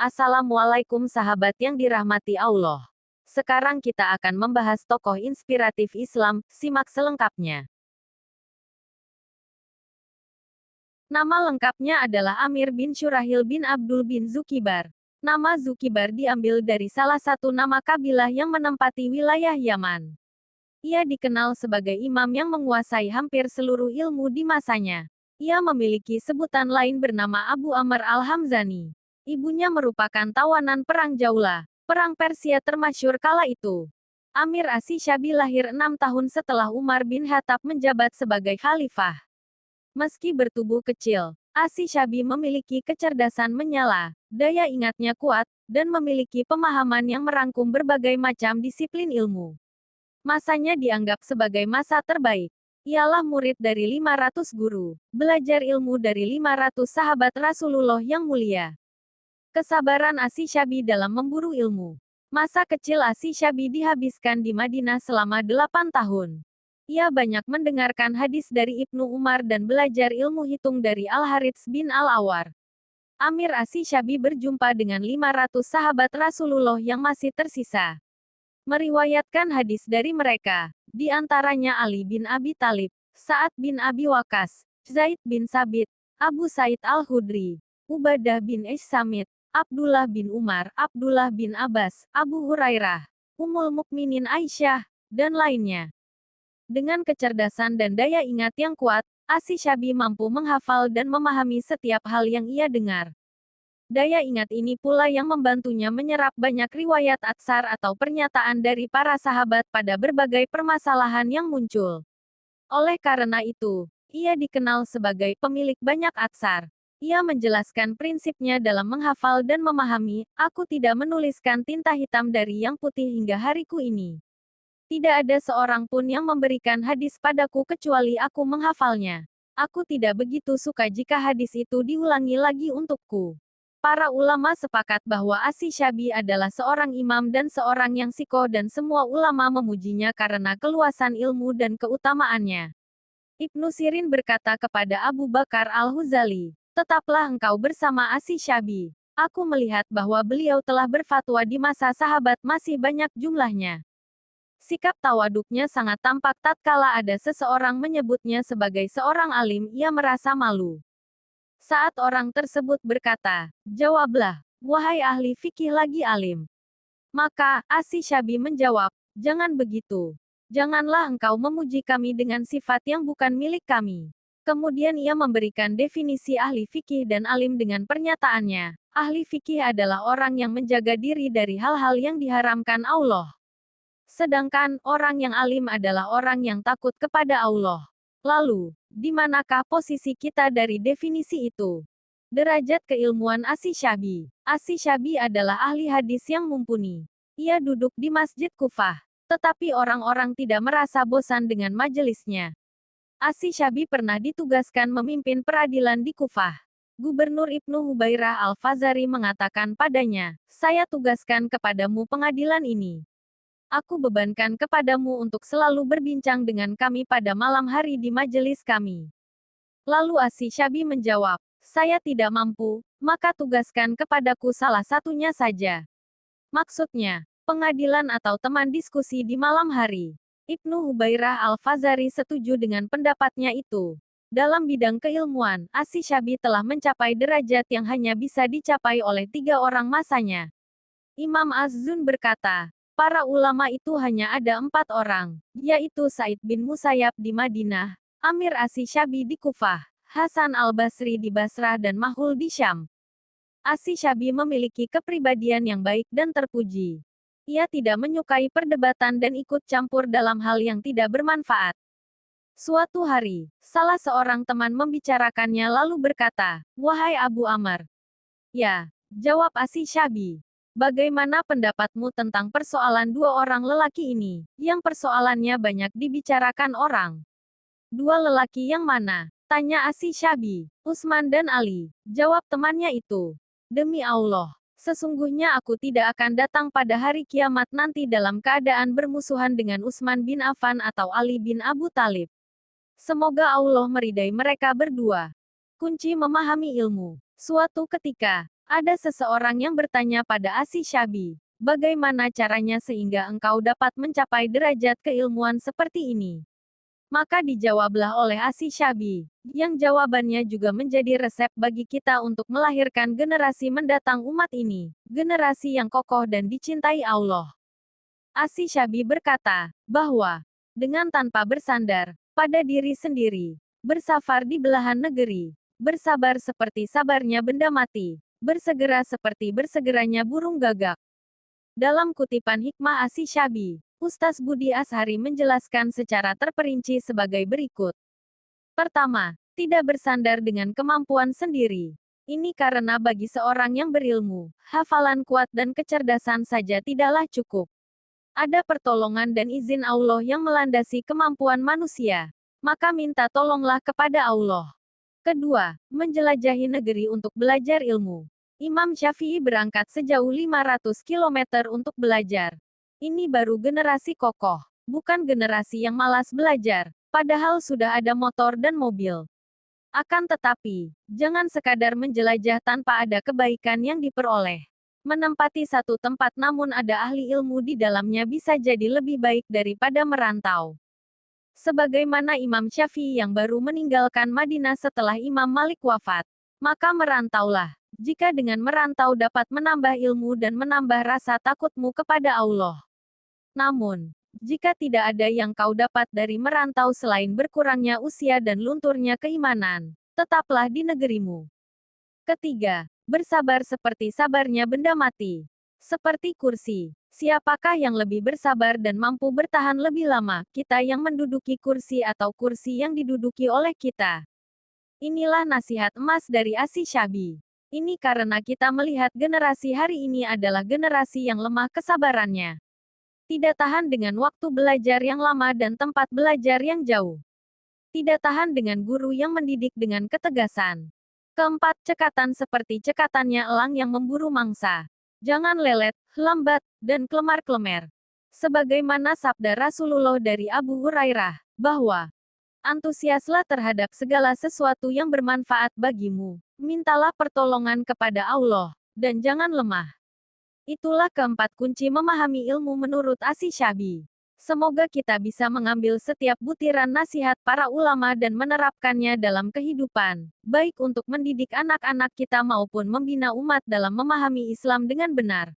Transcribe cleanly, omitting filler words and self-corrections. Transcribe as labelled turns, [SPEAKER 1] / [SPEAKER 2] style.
[SPEAKER 1] Assalamualaikum sahabat yang dirahmati Allah. Sekarang kita akan membahas tokoh inspiratif Islam, simak selengkapnya. Nama lengkapnya adalah Amir bin Syurahil bin Abdul bin Zukibar. Nama Zukibar diambil dari salah satu nama kabilah yang menempati wilayah Yaman. Ia dikenal sebagai imam yang menguasai hampir seluruh ilmu di masanya. Ia memiliki sebutan lain bernama Abu Amr al-Hamzani. Ibunya merupakan tawanan Perang Jaula, perang Persia termasyhur kala itu. Amir Asy-Syabi lahir 6 tahun setelah Umar bin Khattab menjabat sebagai khalifah. Meski bertubuh kecil, Asy-Syabi memiliki kecerdasan menyala, daya ingatnya kuat, dan memiliki pemahaman yang merangkum berbagai macam disiplin ilmu. Masanya dianggap sebagai masa terbaik. Ialah murid dari 500 guru, belajar ilmu dari 500 sahabat Rasulullah yang mulia. Kesabaran Asy-Syabi dalam memburu ilmu. Masa kecil Asy-Syabi dihabiskan di Madinah selama 8 tahun. Ia banyak mendengarkan hadis dari Ibnu Umar dan belajar ilmu hitung dari Al-Harits bin Al-Awar. Amir Asy-Syabi berjumpa dengan 500 sahabat Rasulullah yang masih tersisa. Meriwayatkan hadis dari mereka, di antaranya Ali bin Abi Thalib, Sa'ad bin Abi Waqqas, Zaid bin Sabit, Abu Said Al-Khudri, Ubadah bin Samit, Abdullah bin Umar, Abdullah bin Abbas, Abu Hurairah, Ummul Mukminin Aisyah, dan lainnya. Dengan kecerdasan dan daya ingat yang kuat, Asy-Syabi mampu menghafal dan memahami setiap hal yang ia dengar. Daya ingat ini pula yang membantunya menyerap banyak riwayat atsar atau pernyataan dari para sahabat pada berbagai permasalahan yang muncul. Oleh karena itu, ia dikenal sebagai pemilik banyak atsar. Ia menjelaskan prinsipnya dalam menghafal dan memahami, aku tidak menuliskan tinta hitam dari yang putih hingga hariku ini. Tidak ada seorang pun yang memberikan hadis padaku kecuali aku menghafalnya. Aku tidak begitu suka jika hadis itu diulangi lagi untukku. Para ulama sepakat bahwa Asy-Syabi adalah seorang imam dan seorang yang sikoh dan semua ulama memujinya karena keluasan ilmu dan keutamaannya. Ibnu Sirin berkata kepada Abu Bakar Al-Huzali, tetaplah engkau bersama Asy-Syabi. Aku melihat bahwa beliau telah berfatwa di masa sahabat masih banyak jumlahnya. Sikap tawaduknya sangat tampak tatkala ada seseorang menyebutnya sebagai seorang alim, ia merasa malu. Saat orang tersebut berkata, jawablah, wahai ahli fikih lagi alim. Maka, Asy-Syabi menjawab, jangan begitu. Janganlah engkau memuji kami dengan sifat yang bukan milik kami. Kemudian ia memberikan definisi ahli fikih dan alim dengan pernyataannya, ahli fikih adalah orang yang menjaga diri dari hal-hal yang diharamkan Allah. Sedangkan, orang yang alim adalah orang yang takut kepada Allah. Lalu, di manakah posisi kita dari definisi itu? Derajat keilmuan Asy-Syabi. Asy-Syabi adalah ahli hadis yang mumpuni. Ia duduk di Masjid Kufah. Tetapi orang-orang tidak merasa bosan dengan majelisnya. Asy-Syabi pernah ditugaskan memimpin peradilan di Kufah. Gubernur Ibnu Hubairah Al-Fazari mengatakan padanya, saya tugaskan kepadamu pengadilan ini. Aku bebankan kepadamu untuk selalu berbincang dengan kami pada malam hari di majelis kami. Lalu Asy-Syabi menjawab, saya tidak mampu, maka tugaskan kepadaku salah satunya saja. Maksudnya, pengadilan atau teman diskusi di malam hari. Ibnu Hubairah Al-Fazari setuju dengan pendapatnya itu. Dalam bidang keilmuan, Asy-Syabi telah mencapai derajat yang hanya bisa dicapai oleh 3 orang masanya. Imam Az-Zun berkata, para ulama itu hanya ada 4 orang, yaitu Said bin Musayyab di Madinah, Amir Asy-Syabi di Kufah, Hasan Al-Basri di Basrah dan Mahul di Syam. Asy-Syabi memiliki kepribadian yang baik dan terpuji. Ia tidak menyukai perdebatan dan ikut campur dalam hal yang tidak bermanfaat. Suatu hari, salah seorang teman membicarakannya lalu berkata, wahai Abu Amr. Ya, jawab Asy-Syabi. Bagaimana pendapatmu tentang persoalan 2 orang lelaki ini, yang persoalannya banyak dibicarakan orang? 2 lelaki yang mana? Tanya Asy-Syabi. Utsman dan Ali, jawab temannya itu. Demi Allah. Sesungguhnya aku tidak akan datang pada hari kiamat nanti dalam keadaan bermusuhan dengan Utsman bin Affan atau Ali bin Abu Thalib. Semoga Allah meridai mereka berdua. Kunci memahami ilmu. Suatu ketika, Ada seseorang yang bertanya pada Asy-Syabi, bagaimana caranya sehingga engkau dapat mencapai derajat keilmuan seperti ini? Maka dijawablah oleh Asy-Syabi, yang jawabannya juga menjadi resep bagi kita untuk melahirkan generasi mendatang umat ini, generasi yang kokoh dan dicintai Allah. Asy-Syabi berkata, bahwa, dengan tanpa bersandar pada diri sendiri, bersafar di belahan negeri, bersabar seperti sabarnya benda mati, bersegera seperti bersegeranya burung gagak. Dalam kutipan hikmah Asy-Syabi, Ustaz Budi Ashari menjelaskan secara terperinci sebagai berikut. Pertama, tidak bersandar dengan kemampuan sendiri. Ini karena bagi seorang yang berilmu, hafalan kuat dan kecerdasan saja tidaklah cukup. Ada pertolongan dan izin Allah yang melandasi kemampuan manusia. Maka minta tolonglah kepada Allah. Kedua, menjelajahi negeri untuk belajar ilmu. Imam Syafi'i berangkat sejauh 500 km untuk belajar. Ini baru generasi kokoh, bukan generasi yang malas belajar, padahal sudah ada motor dan mobil. Akan tetapi, jangan sekadar menjelajah tanpa ada kebaikan yang diperoleh. Menempati satu tempat namun ada ahli ilmu di dalamnya bisa jadi lebih baik daripada merantau. Sebagaimana Imam Syafi'i yang baru meninggalkan Madinah setelah Imam Malik wafat, maka merantaulah. Jika dengan merantau dapat menambah ilmu dan menambah rasa takutmu kepada Allah. Namun, jika tidak ada yang kau dapat dari merantau selain berkurangnya usia dan lunturnya keimanan, tetaplah di negerimu. Ketiga, bersabar seperti sabarnya benda mati. Seperti kursi. Siapakah yang lebih bersabar dan mampu bertahan lebih lama, kita yang menduduki kursi atau kursi yang diduduki oleh kita? Inilah nasihat emas dari Asy-Syabi. Ini karena kita melihat generasi hari ini adalah generasi yang lemah kesabarannya. Tidak tahan dengan waktu belajar yang lama dan tempat belajar yang jauh. Tidak tahan dengan guru yang mendidik dengan ketegasan. Keempat, cekatan seperti cekatannya elang yang memburu mangsa. Jangan lelet, lambat, dan kelemar-kelemar. Sebagaimana sabda Rasulullah dari Abu Hurairah, bahwa antusiaslah terhadap segala sesuatu yang bermanfaat bagimu. Mintalah pertolongan kepada Allah, dan jangan lemah. Itulah keempat kunci memahami ilmu menurut Asy-Syabi. Semoga kita bisa mengambil setiap butiran nasihat para ulama dan menerapkannya dalam kehidupan, baik untuk mendidik anak-anak kita maupun membina umat dalam memahami Islam dengan benar.